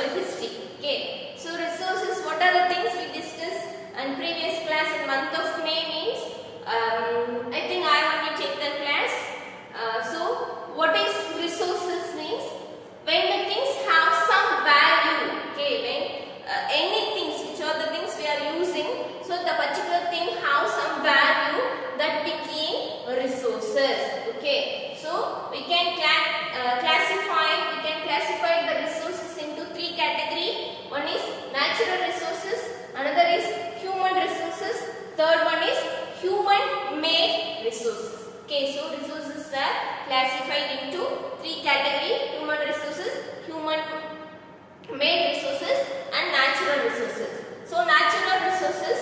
natural history. Okay. So resources, what are the things we discussed in previous class in month of May means, I think I only take the class. So what is resources means? When the things have some value, okay, when any things, which are the things we are using, so the particular thing have some value, that became resources. Okay, so we can classify the resources into three categories. One is natural resources, another is human resources, third one is human made resources. Okay, so resources are classified into three categories: human resources, human made resources, and natural resources. So natural resources,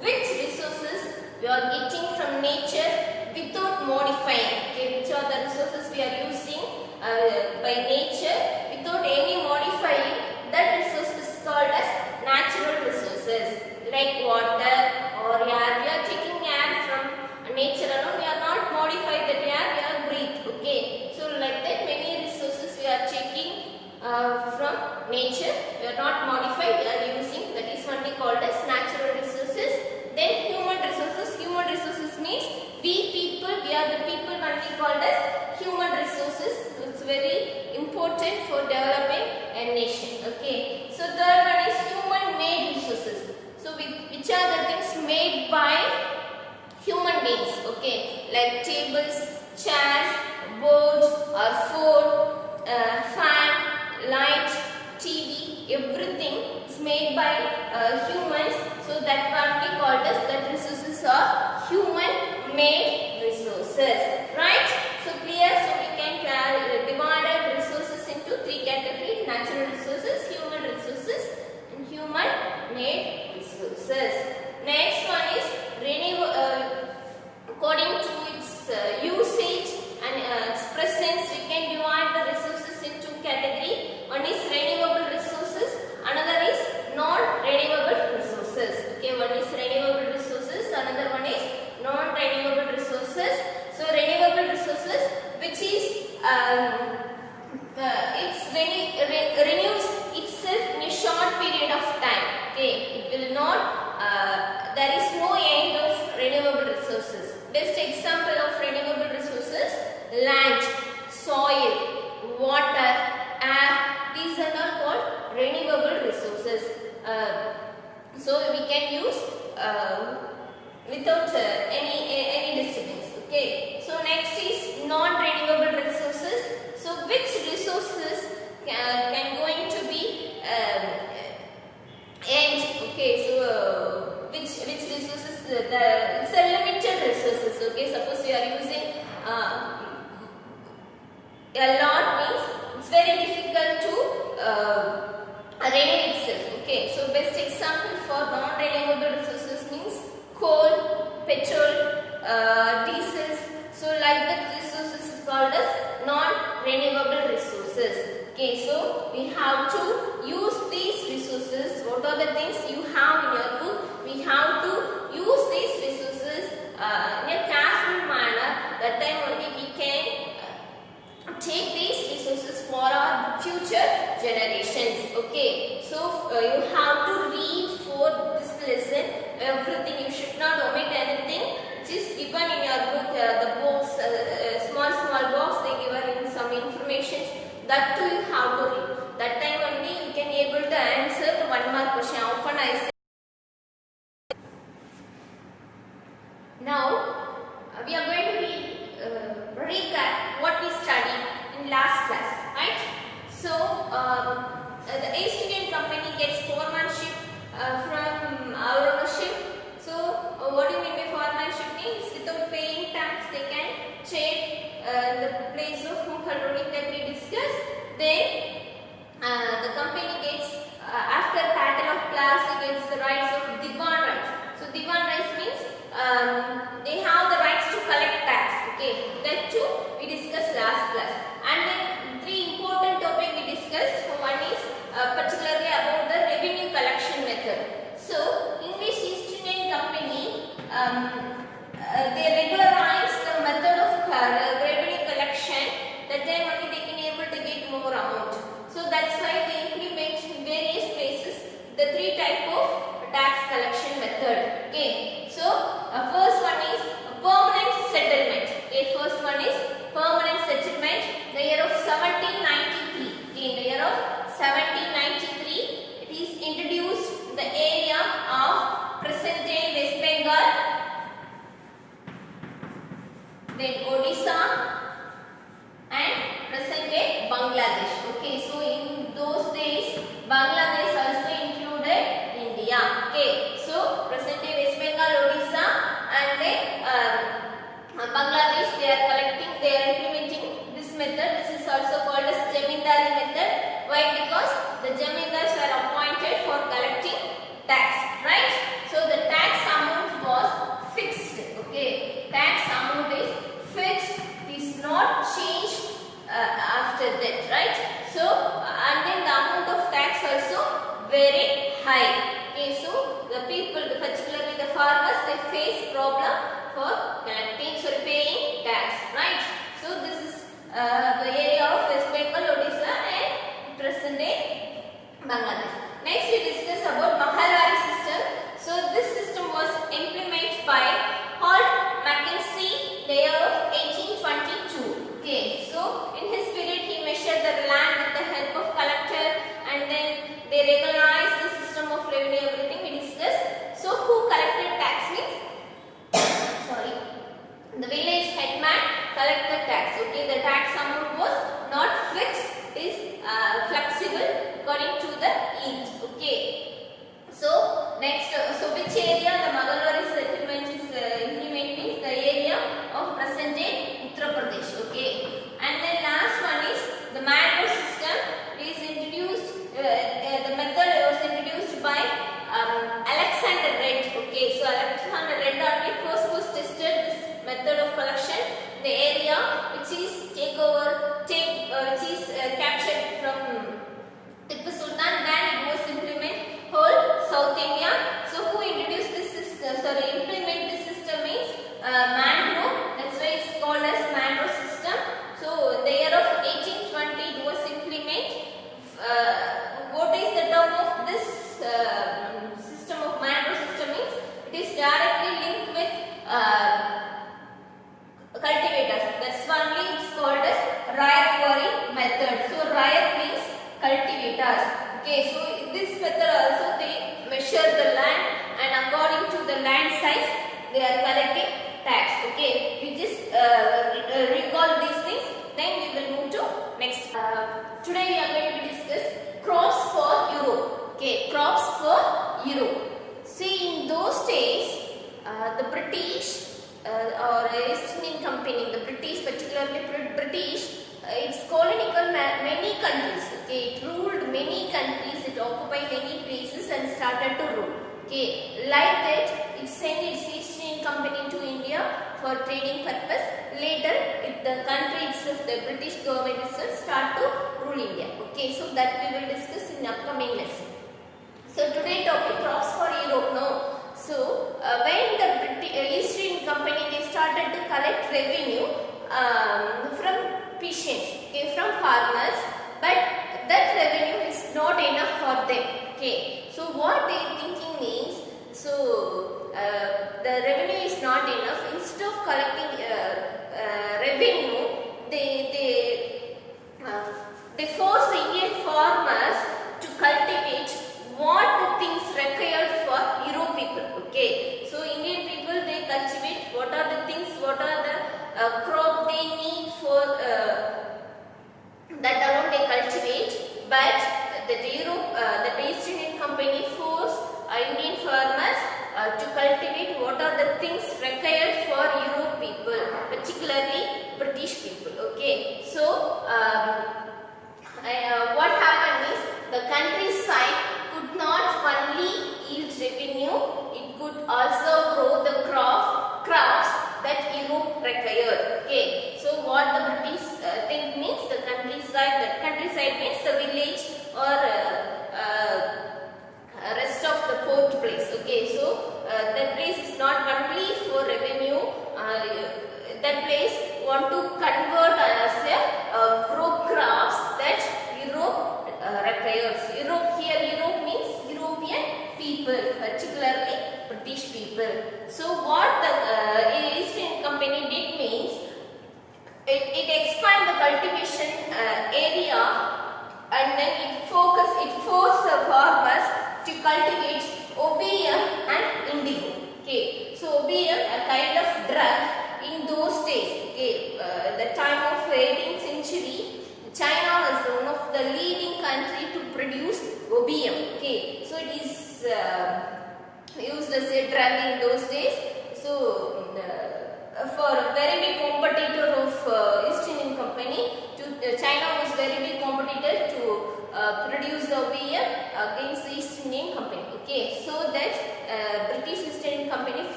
which resources we are getting from nature without modifying. Okay, which are the resources we are using by nature without any modifying, that resource is called as natural resources. Like water or air, we are taking air from nature alone, we are not modifying that air, we are breathe. Okay, so like that many resources we are taking from nature, we are not modified, we are using, that is only called as natural resources. Then human resources means we people, we are the people only called as human resources. It's very important for developing a nation. Okay, so third one is human made resources. So which are the things made by human beings, okay, like tables, chairs, boards or phone, fan, light, TV, everything is made by humans. So that can be called as, that resources are human made resources, right? So clear? So we can divide resources into three categories: natural resources, human resources, and human made resources. Next one is renewable. According to its usage and its presence, we can divide the resources into categories. One is renewable resources, another is non-renewable resources. Okay, one is renewable resources, another one is non-renewable resources. So renewable resources, which is renews itself in a short period of time. Okay, it will not. There is no end of renewable resources. Best example of renewable resources: land, soil, water, air. These are all called renewable resources. So we can use without any disturbance. Okay. So next is non-renewable resources. So which resources can going to be end? Okay. So which resources? It's a limited resources. Okay. Suppose we are using a lot, means it's very difficult to renew itself. Okay, so best example for non-renewable resources means coal, petrol, diesels. So like that resources is called as non-renewable resources. Okay, so we have to use these resources. What are the things you have in your book? We have to use these resources in a careful manner. That time only we can take these resources for our future generations. Okay, so you have to read for this lesson everything. You should not omit anything which is given in your book. The box, small box, they give in some information. That too you have to read. That time only you can able to answer the 1 mark question. Often I say. Now we are going to recap what we studied in last class, right? So the East Indian Company gets foremanship from our ownership. So what do you mean by foremanship? Means without paying tax they can trade the place of Mughal ruling that we discussed. Then the company gets after Battle of Plassey gets the rights of Diwan rights. So Diwan rights means they have the rights to collect tax. Okay, that too we discussed last class. And then three important topics we discussed. One is particularly about the revenue collection method. So English East Indian Company they regularize the method of revenue collection. That time only they can able to get more amount. So that's why they implement Bangladesh. Okay, so in those days, Bangladesh also included India. Okay, so present day West Bengal, Odisha, and then Bangladesh, they are collecting, they are implementing this method. This is also called as Jamindari method. Why? Because the Jamindars were appointed for collecting tax, right? So the tax amount was fixed. Okay, tax amount is fixed. It is not changed after that, right? So and then the amount of tax also very high. Okay, so the people, particularly the farmers, they face problem for collecting, sorry, paying tax, right? So this is the area of West Bengal, Odisha, and present day Bangladesh. Next, we discuss about Maharwari system. So this system was implemented by Holt Mackenzie, the year of 1822. Okay, so in his period he measured the land with the help of collector, and then they regularized the system of revenue, everything we discussed. So who collected tax means sorry, the village headman collect the tax. Okay, the tax amount was not fixed, is flexible according to the need. Okay, so next, so which area the Maharwari settlement is implement means the area of present day Uttar Pradesh. Okay, and then last one is the mangrove system is introduced. The method was introduced by Alexander Red. Okay, so Alexander Red only first was tested this method of collection in the area which is which is captured from Tipu Sultan. Then it was implemented whole South India. So who introduced this system? Sorry, implement this system means mangrove. That's why it's called as mangrove system. So in the year of 1820 it was implemented. What is the term of this system of mangrove system means it is directly linked with cultivators. That's only it's called as Rayatwari method. So Rayat means cultivators. Okay, so in this method also they measure the land, and according to the land size they are collecting tax. Okay, we just recall these things, then we will move to next. Today we are going to discuss crops for Europe. Okay, crops for Europe. See, in those days the British or East Indian Company, the British, particularly British, it's colonial many countries. Okay, it ruled many countries, it occupied many places and started to rule. Okay, like that it sent its East Indian Company to India for trading purpose. Later, the country itself, the British government itself, start to rule India. Okay, so that we will discuss in upcoming lesson. So today topic crops for Europe. No. So when the East Indian Company, they started to collect revenue from peasants, okay, from farmers, but that revenue is not enough for them. Okay, so what they thinking means, so the revenue is not enough. Instead of collecting revenue, they force the Indian farmers to cultivate what the things required for Euro people. Okay, so Indian people, they cultivate what are the things, what are the crop they need for that alone they cultivate. But the East Indian Company forced Indian farmers to cultivate what are the things required for Euro people, particularly British people. Okay, so what happened is the countryside could not only yield revenue, it could also grow the crops that Europe required. Okay, so what the British think means the countryside. The countryside means the village or rest of the port place. Okay, so that place is not only for revenue. That place want to convert as a grow crops that Europe requires. Europe means European people, particularly British people. So what the East Indian Company did means it expand the cultivation area, and then it forced the farmers to cultivate opium and indigo. Okay, so opium, a kind of drug in those days. Okay, the time of 18th century, China was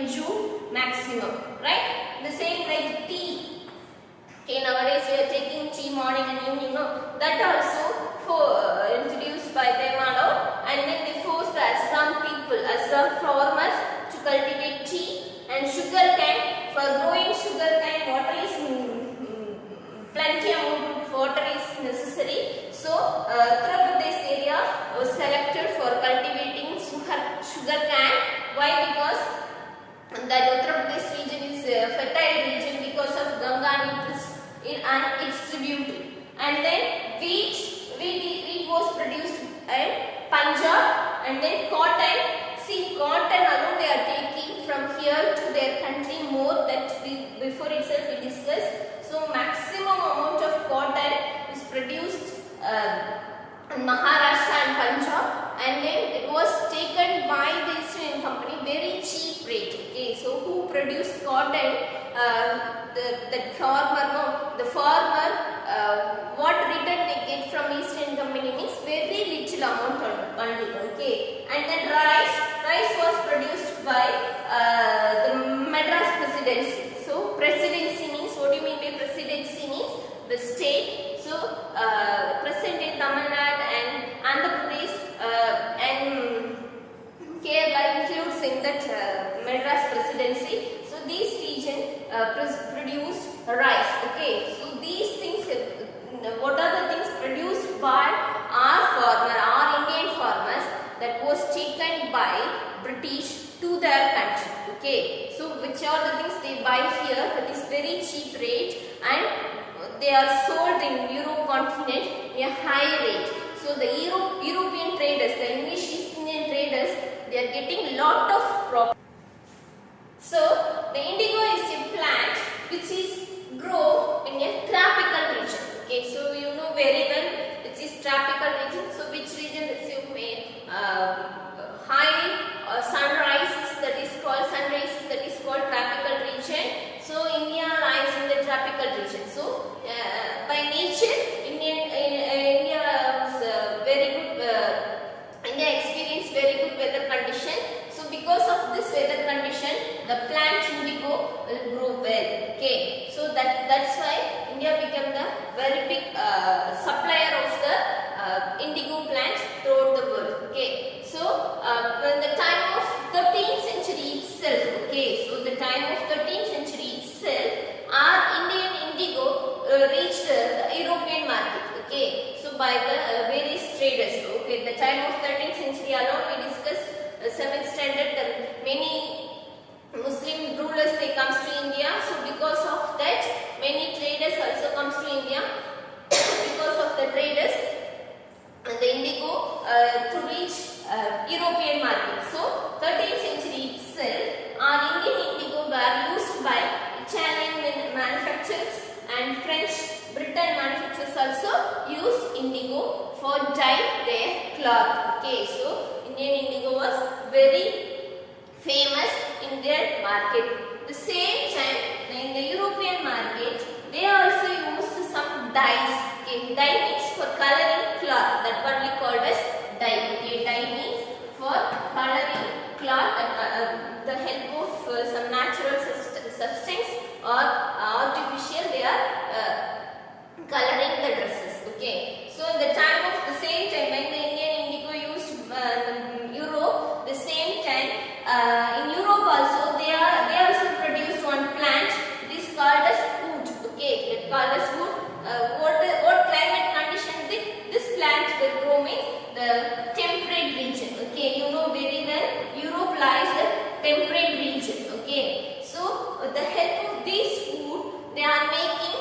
June maximum, right? The same like tea. Okay, nowadays we are taking tea morning and evening, no? That also introduced by them and then they forced the Assam people, Assam farmers to cultivate tea and sugar cane. For growing sugar cane, water is plenty amount of water is necessary. So, Uttar Pradesh area was selected for cultivating sugar cane. Why? Because that Uttar Pradesh region is a fertile region because of Ganga and its tributary. And then wheat was produced in Punjab, and then cotton. See, cotton alone they are taking from here to their country more that before itself we discussed. So maximum amount of cotton is produced in Maharashtra and Punjab, and then it was taken by the East Indian Company very cheap rate. Okay, so who produced cotton? The farmer, what return they get from East Indian Company means very little amount only. Okay, and then rice was produced by the Madras Presidency. So presidency means, what do you mean by presidency means? The state. So present in Tamil Nadu and Andhra Pradesh and Kerala includes in that Madras Presidency. So these region produce rice. Okay, so these things, what are the things produced by our Indian farmers that was taken by British to their country. Okay, so which are the things they buy here that is very cheap rate and they are sold in Europe continent in a high rate. So the European traders, the English East Indian traders, they are getting lot of profit. So the indigo is a plant which is grow in a tropical region. Okay, so you know very well which is tropical region. So which region receive high sunrises, that is called tropical region. So India lies in the tropical region. So by nature India was very good. India experienced very good weather condition. So because of this weather condition, the plant indigo will grow well. Okay, so that's why India became the very big supplier of the indigo plant throughout the world. Okay, so when the time of 13th century itself, okay, so the time of 13th century itself, our Indian indigo reached the European market. Okay, so by the various traders. Okay, the time of 13th century alone we discussed 7th standard, many Muslim rulers they comes to India. So because of that, many traders also comes to India. Because of the traders, the indigo to reach European market. So 13th century itself, our Indian indigo were used by Italian manufacturers and French, Britain manufacturers also used indigo for dye their cloth. Okay, so Indian indigo was very famous in their market. The same time in the European market, they also used some dyes. Okay, dye means for coloring cloth. That only called as dye. Okay, dye means for coloring cloth. The help of some natural substance or artificial, they are coloring the dresses. Okay, so in the time of the same time when the Indian indigo used Europe, the same time in Europe also they also produced one plant. This called as wood. Okay, it called as wood. What climate condition this plant will grow means the temperate region. Okay, you know very well Europe lies in temperate region. Okay, so with the help of this wood they are making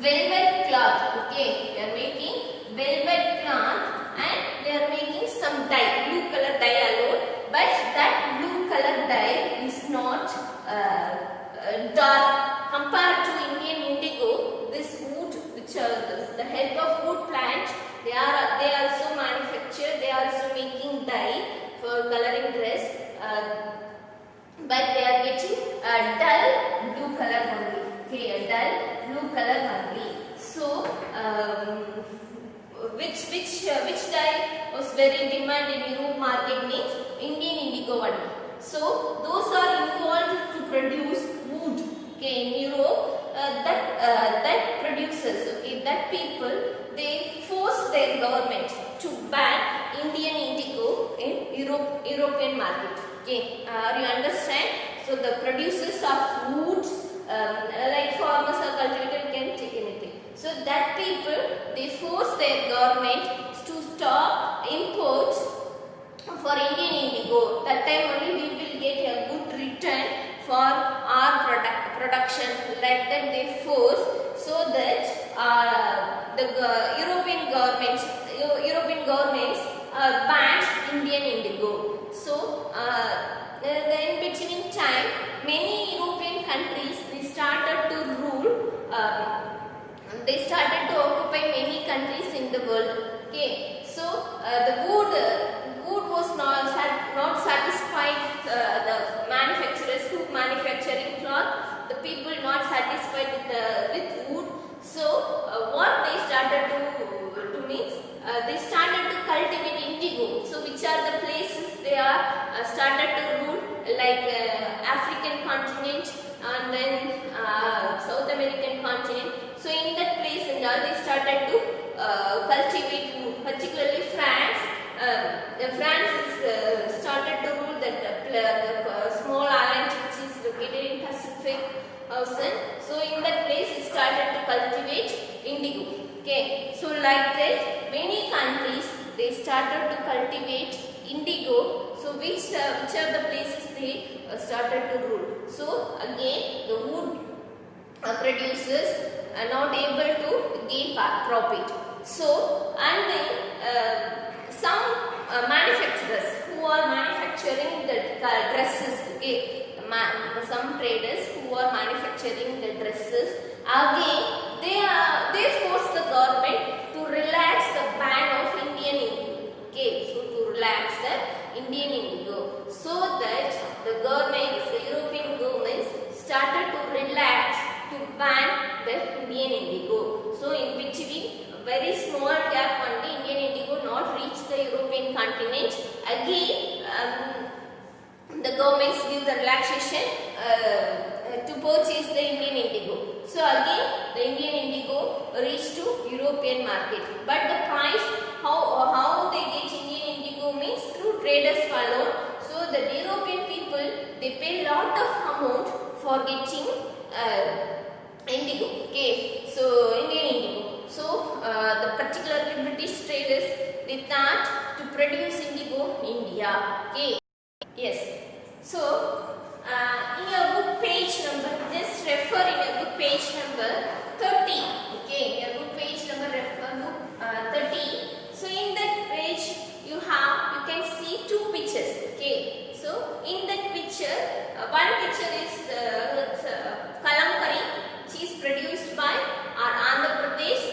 velvet cloth. Okay, they are making velvet cloth and they are making some dye, blue color dye alone. But that blue color dye is not dark compared to Indian indigo. This wood, which the help of wood plant, they also manufacture. They are also making dye for coloring dress. But they are getting a dull blue color only. Okay, a dull blue color only. So, which dye was very demand in Europe market means Indian indigo only. So those are involved to produce wood. Okay, in Europe, that producers, okay, that people, they force their government to ban Indian indigo in European market. Okay, you understand? So the producers of wood, like farmers or cultivator, can take anything. So that people, they force their government to stop import for Indian indigo. That time only we will get a good return for our production. Like that they force, so that the European governments banned Indian indigo. So in between time, many European countries, they started to rule. They started to occupy many countries in the world. Okay, so the wood was not satisfied. The manufacturers who manufacturing cloth, the people not satisfied with wood. So what they started to means, they started to cultivate indigo. So which are the places they are started to rule, like African continent and then South American continent. So in that place and all, they started to cultivate wood, particularly France. France is started to rule that the small island which is located in Pacific Ocean. So in that place it started to cultivate indigo. Okay, so like that many countries, they started to cultivate indigo. So which are the places they started to rule. So again the wood producers are not able to gain profit. So and then some manufacturers who are manufacturing the dresses, okay, some traders who are manufacturing the dresses, again they force the government to relax the ban of Indian indigo. Okay, so to relax the Indian indigo, so that the governments, the European governments, started to relax to ban the Indian indigo. So in between, very small gap only, Indian indigo not reach the European continent. Again the governments give the relaxation to purchase the Indian indigo. So again the Indian indigo reach to European market. But the price, how they get Indian indigo means through traders alone. So the European people, they pay lot of amount for getting indigo. Okay, so Indian indigo. So the particularly British traders, they thought to produce indigo in India. Okay. Yes. So in your book page number, just refer in your book page number 30. Okay, your book page number refer book 30. So in that page you can see two pictures. Okay. So in that picture, one picture is kalamkari, which is produced by our Andhra Pradesh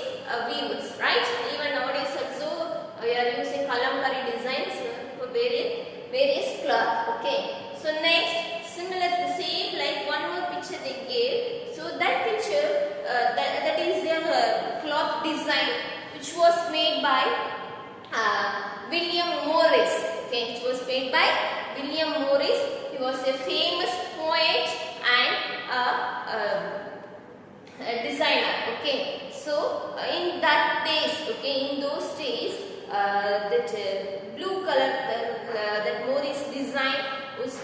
weavers, right? Even nowadays also we are using kalamkari designs for various cloth. Okay. So next, similar, the same, like one more picture they gave. So that picture, that is their cloth design, which was made by William Morris. Okay, it was made by William Morris. He was a famous poet and a designer. Okay, so in that days, okay, in those days, that blue color that Morris design was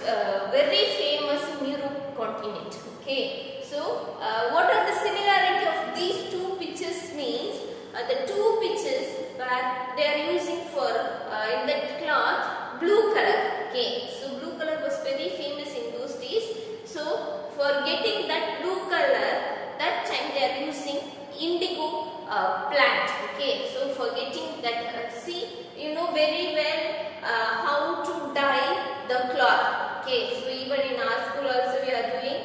very famous in Europe continent. Okay, so what are the similarity of these two pictures means, the two pictures where they are using for in that cloth blue color. Okay, so blue color was very famous in those days. So for getting that blue color, that time they are using indigo plant. Okay, so for getting that, see, you know very well how to dye the cloth. Okay, so even in our school also we are doing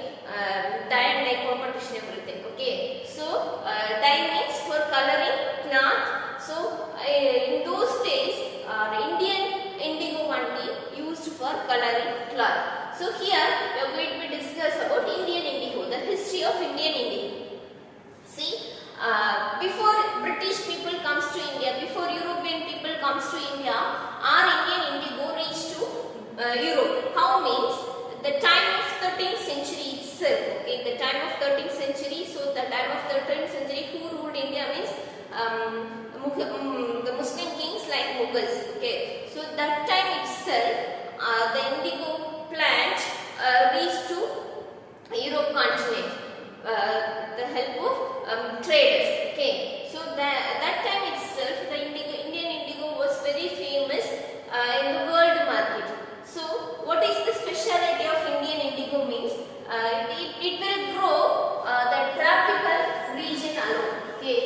dye and dye competition, everything. Okay, so dye means for coloring cloth. So in those days Indian indigo only used for the Muslim kings like Mughals. Okay, so that time itself, the indigo plant reached to Europe continent, the help of traders. Okay, so that time itself, the Indian indigo was very famous in the world market. So what is the speciality of Indian indigo means? It will grow the tropical region alone. Okay,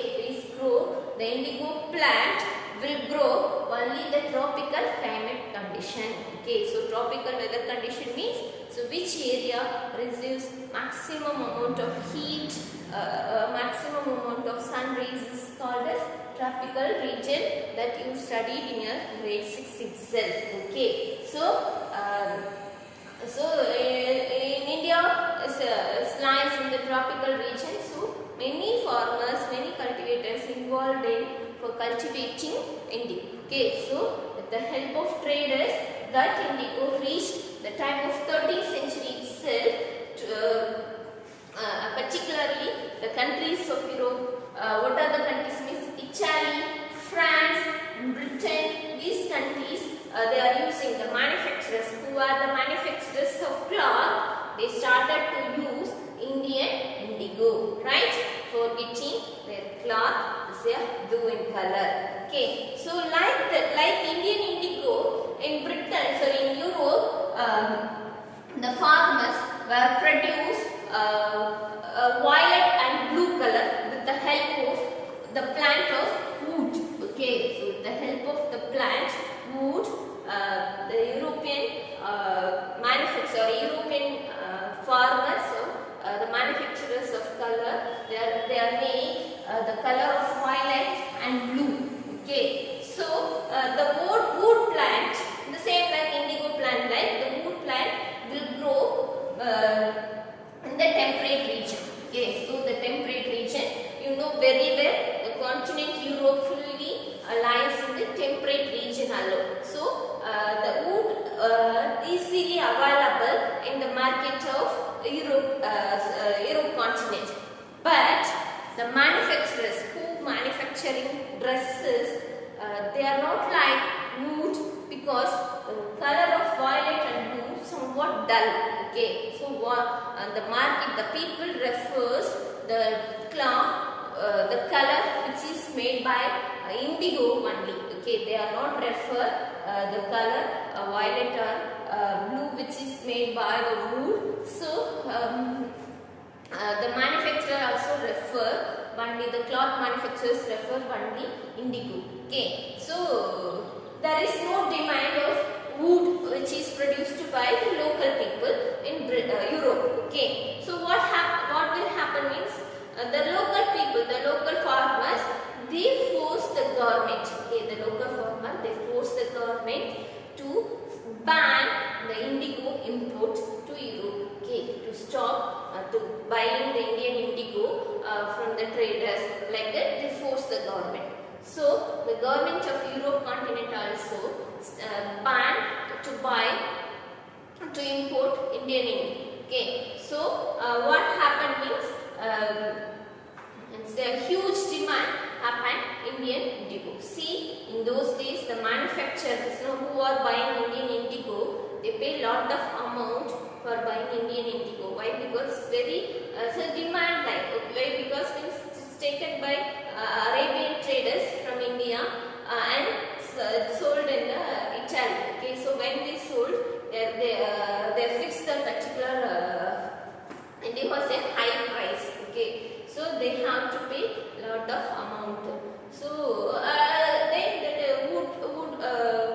the indigo plant will grow only the tropical climate condition. Okay, so tropical weather condition means which area receives maximum amount of heat, maximum amount of sun rays is called as tropical region, that you studied in your grade 6 itself. Okay, so in India lies in the tropical region. So many farmers, many cultivators involved in for cultivating indigo. Okay, so with the help of traders, that indigo reached the time of 13th century itself, particularly the countries of Europe. What are the countries means? Italy, France, Britain. These countries, they are using the manufacturers who are the manufacturers of cloth. They started to use Indian indigo, right, for getting their cloth is a blue in color. Okay, so like Indian indigo in Britain, sorry, in Europe, the farmers were produced violet and blue color with the help of the plant of wood. Okay, so with the help of the plant wood, the European European farmers, the manufacturers of color, they are make the color of violet and blue. Okay, so the wood plant, the same like indigo plant, like the wood plant will grow in the temperate region. Okay, so the temperate region, you know very well, the continent Europe fully lies in the temperate region alone. So the wood easily available in the market of Europe continent. But the manufacturers who manufacturing dresses, they are not like wood, because the color of violet and blue somewhat dull. Okay, so the market, the people refers the cloth, the color which is made by indigo only. Okay, they are not refer the color violet or blue which is made by the wood. So the manufacturer also refer only, the cloth manufacturers refer only indigo. Okay, so there is no demand of wood which is produced by the local people in Europe. Okay, so what will happen means, the local people, the local farmers, they force the government. Okay, the local farmer, they force the government to ban the indigo import to Europe. Okay, to stop to buying the Indian indigo from the traders. Like that, they force the government. So the government of Europe continent also banned to import Indian indigo. Okay, so what happened means, it's a huge demand happened Indian indigo. See, in those days the manufacturers who are buying Indian indigo, they pay lot of amount for buying Indian indigo. Why? Because very demand, like why? Because it's taken by Arabian traders from India and sold in Italy. Okay, so when they sold, they fixed the particular indigo was a high price. Okay, so they have to pay lot of amount. So then the wood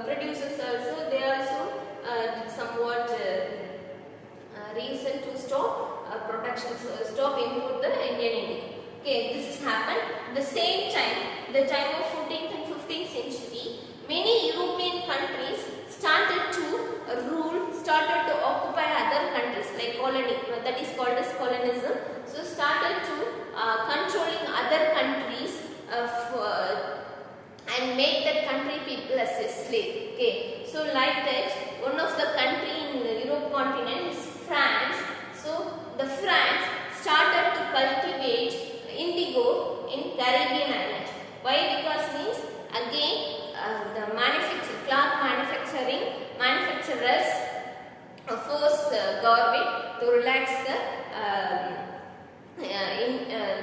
producers also, they also somewhat reason to stop production, stop import the Indian indigo. Okay, this has happened. The same time, the time of 14th and 15th century, many European countries started to occupy other countries like colony, that is called as colonism. So started to controlling other countries and make that country people as a slave. Okay, so like that, one of the country in the Europe continent is France. So the France started to cultivate indigo in Caribbean island. Why? Because means government to relax the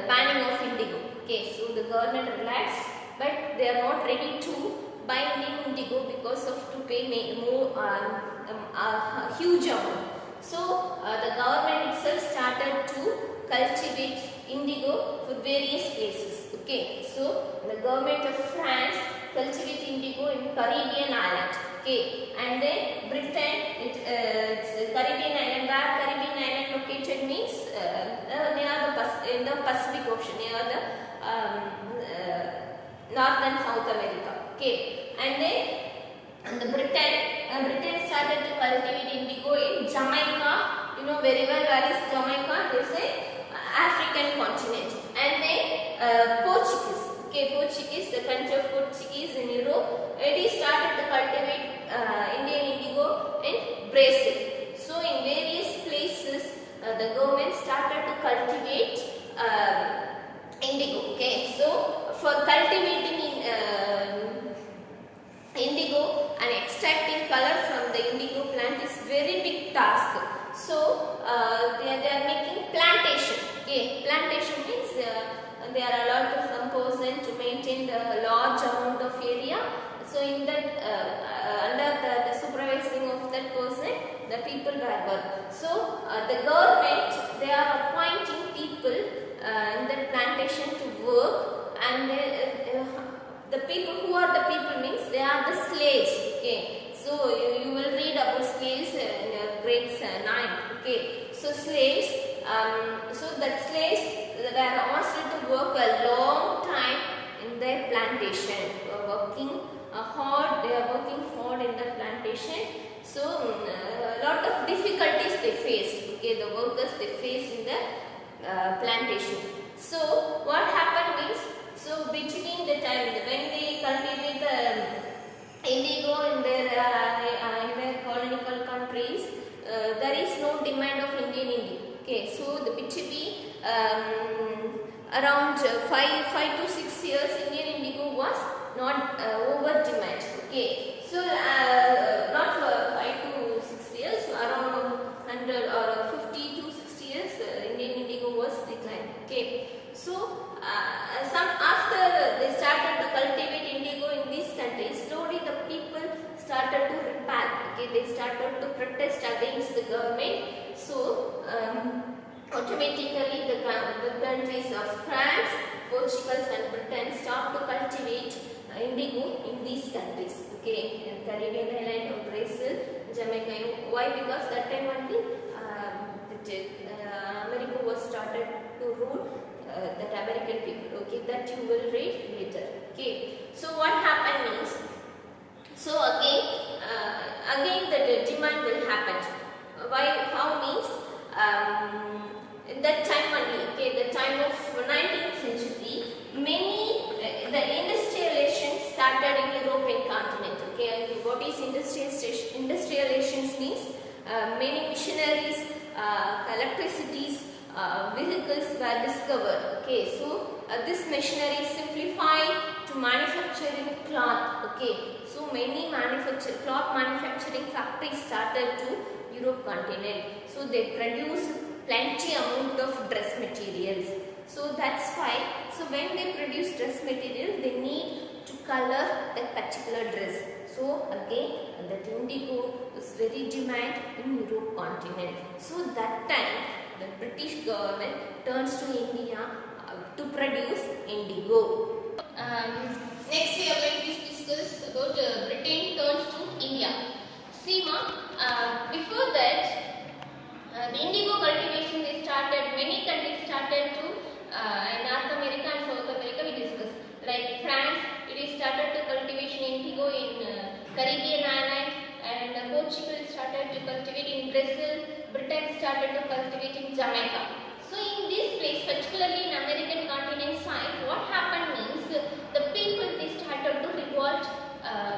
banning of indigo. Okay, so the government relaxed, but they are not ready to buy Indian indigo because of to pay more a huge amount. So the government itself started to cultivate indigo for various places. Okay, so the government of France cultivate indigo in Caribbean island. Okay, and then Britain, it's Caribbean island. Where Caribbean island located means near in the Pacific Ocean, near the North and South America. Okay, and then the Britain started to cultivate indigo in Jamaica. You know very well where is Jamaica? They say African continent. And then Portuguese. Okay, Portuguese, the country of Portuguese in Europe, it started to cultivate Indian indigo in Brazil. So in various places, the government started to cultivate indigo. Okay, so for cultivating indigo and extracting color from the indigo plant is very big task. So they are making plantation. Okay, plantation means there are a lot of some person to maintain the large amount of area. So in that under the supervising of that person, the people were work. So the government, they are appointing people in that plantation to work, and the people, who are the people means they are the slaves. Okay, so you will read about slaves in grade 9. Okay, so slaves, so that slaves were asked to work a long time in their plantation, working hard. They are working hard in the plantation. So a lot of difficulties they faced. Okay, the workers they faced in the plantation. So what happened means, so between the time when they cultivate the indigo in their colonial countries, there is no demand of Indian indigo. Okay, so the between around 5 to 6 years, Indian indigo was not over demand. Okay, so not for 5 to 6 years, around 100 or 50 to 60 years, Indian indigo was declined. Okay, so some after they started to cultivate indigo in these countries, slowly the people started to rebel. Okay, they started to protest against the government. So automatically the countries of France, Portugal and Britain stopped to cultivate indigo in these countries. Okay, in Caribbean island of Brazil, Jamaica. Why? Because that time only America was started to rule that American people. Okay, that you will read later. Okay, so what happened means, so again the demand will happen. Why? How means, in that time only, okay, the time of 19th century, many the industrialization started in European continent. Okay, what is industrialization means? Many machineries, electricities, vehicles were discovered. Okay, so this machinery simplified to manufacturing cloth. Okay, so many cloth manufacturing factories started to Europe continent. So they produce plenty amount of dress materials. So that's why, so when they produce dress material, they need to color a particular dress. So again, that indigo was very demand in Europe continent. So that time, the British government turns to India to produce indigo. Next we are going to discuss about Britain turns to India. See before that, the indigo cultivation they started, many countries started to in North America and South America we discussed. Like France, it is started to cultivation indigo in Caribbean island, and Portugal started to cultivate in Brazil. Britain started to cultivate in Jamaica. So in this place, particularly in American continent side, what happened means the people they started to revolt.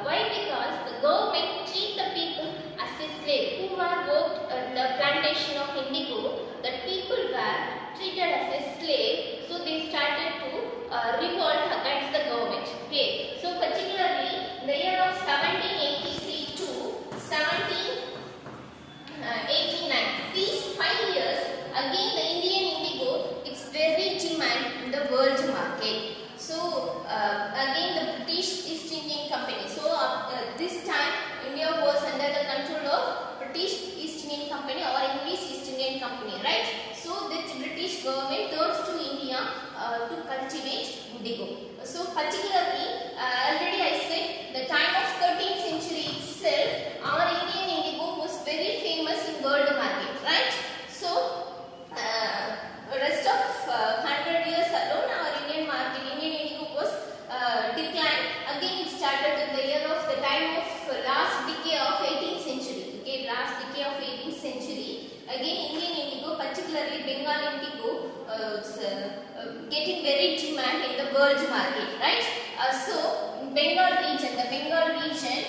Why? Because the government treat the people as a slave who were worked at the plantation of indigo. That people were treated as a slave, so they started to revolt against the government. Okay, so particularly in the year of 1783 to 1789. Bengal region,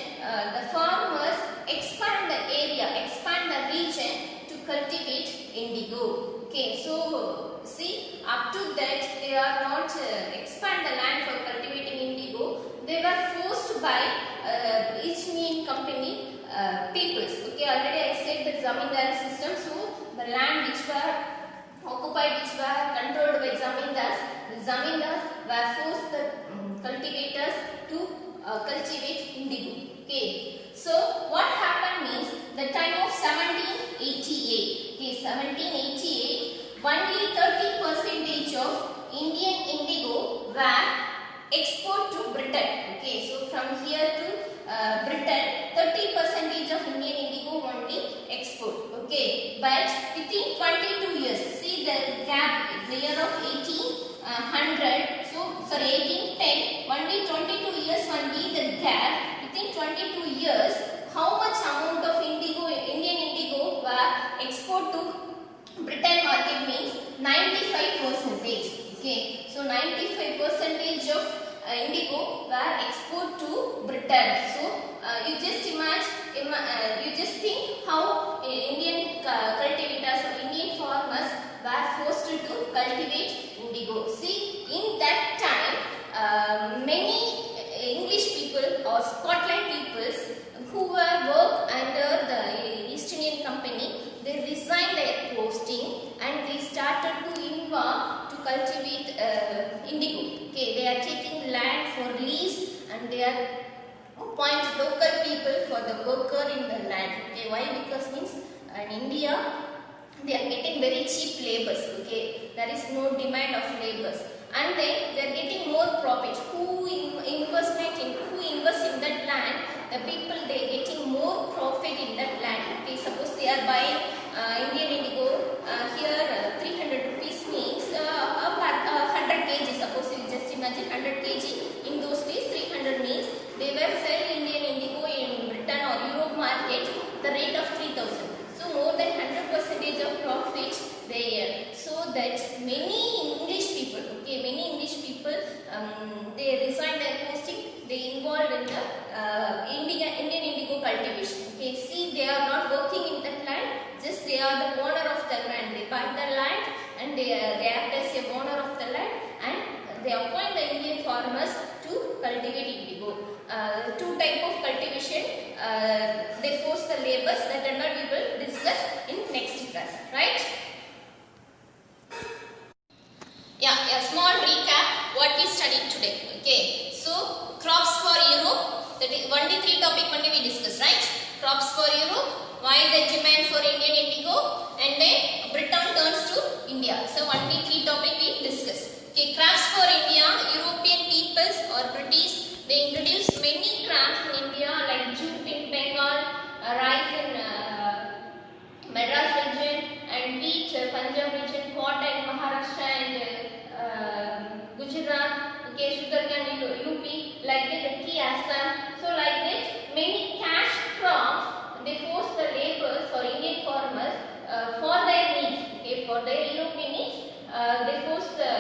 the farmers expand the area, expand the region to cultivate indigo. Okay, so see, up to that they are not expand the land for cultivating indigo. They were forced by East Indian Company peoples. Okay, already I said the zamindar system. So the land which were occupied, which were controlled by zamindars, the zamindars were forced the cultivators to cultivate indigo. Okay, so what happened means the time of 1788. Okay, 1788, only 30% of Indian indigo were export to Britain. Okay, so from here to Britain, 30% of Indian indigo only export. Okay, but within 22 years, see the gap, the year of 1800, so sorry 1810, only 22 years only the gap. Within 22 years, how much amount of indigo, Indian indigo were export to Britain market means 95%. Okay, so 95% of indigo were export to Britain. So you just you just think how Indian cultivators or Indian farmers were forced to cultivate indigo. See, in that time, many English people or Scotland peoples who were worked under the East Indian Company, they resigned their posting and they started to involve to cultivate indigo. Okay, they are taking land for lease and they are appoint local people for the worker in the land. Okay, why? Because means in India they are getting very cheap labors. Okay, there is no demand of labors, and then they are getting more profit. Who invest in that land? The people they are getting more profit in that land. Okay, suppose they are buying Indian indigo here 300 rupees means 100 kg. Suppose you just imagine 100 kg. In those days 300 means they were selling Indian indigo in Britain or Europe market the rate of 3000. So more than 100% of profit they earn. So that many English people, okay, they resign their posting, they involved in the Indian indigo cultivation. Okay, see, they are not working in that land, just they are the owner of the land. They buy the land and they act as a owner of the land and they appoint the Indian farmers to cultivate indigo. Two type of cultivation, they force the labors, that and all we will discuss in next class, right? Yeah, a small recap what we studied today. Okay, so crops for Europe, that is only 3 topic only we discussed, right? Crops for Europe, why the demand for Indian indigo, and then Britain turns to India. So only 3 topic we discussed. Okay, crops for India, European peoples or British, they introduced many crops in India like jute in Bengal, rice in Madras region, and wheat Punjab region, cotton in Maharashtra and Gujarat, okay, sugarcane UP, like that the tea Assam. So like that many cash crops, they force the laborers or Indian farmers for their needs, okay, for their European needs. They force the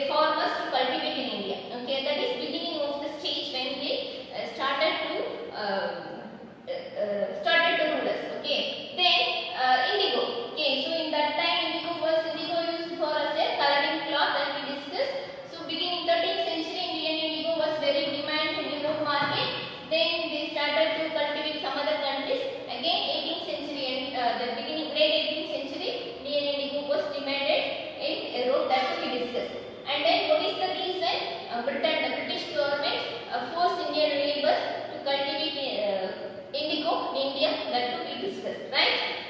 farmers to cultivate in India. Okay, that is beginning of the stage when they started to rule us. Okay, then indigo. Okay, so in that time indigo used for as a coloring cloth that we discussed. So beginning 13th century, Indian indigo was very demand in Europe market. Then they started to cultivate some other countries. Again 18th century and the beginning late 18th century, Indian indigo was demanded in Europe, that we discussed. And then what is the reason? The British government forced Indian labour to cultivate indigo in India, that to be discussed, right?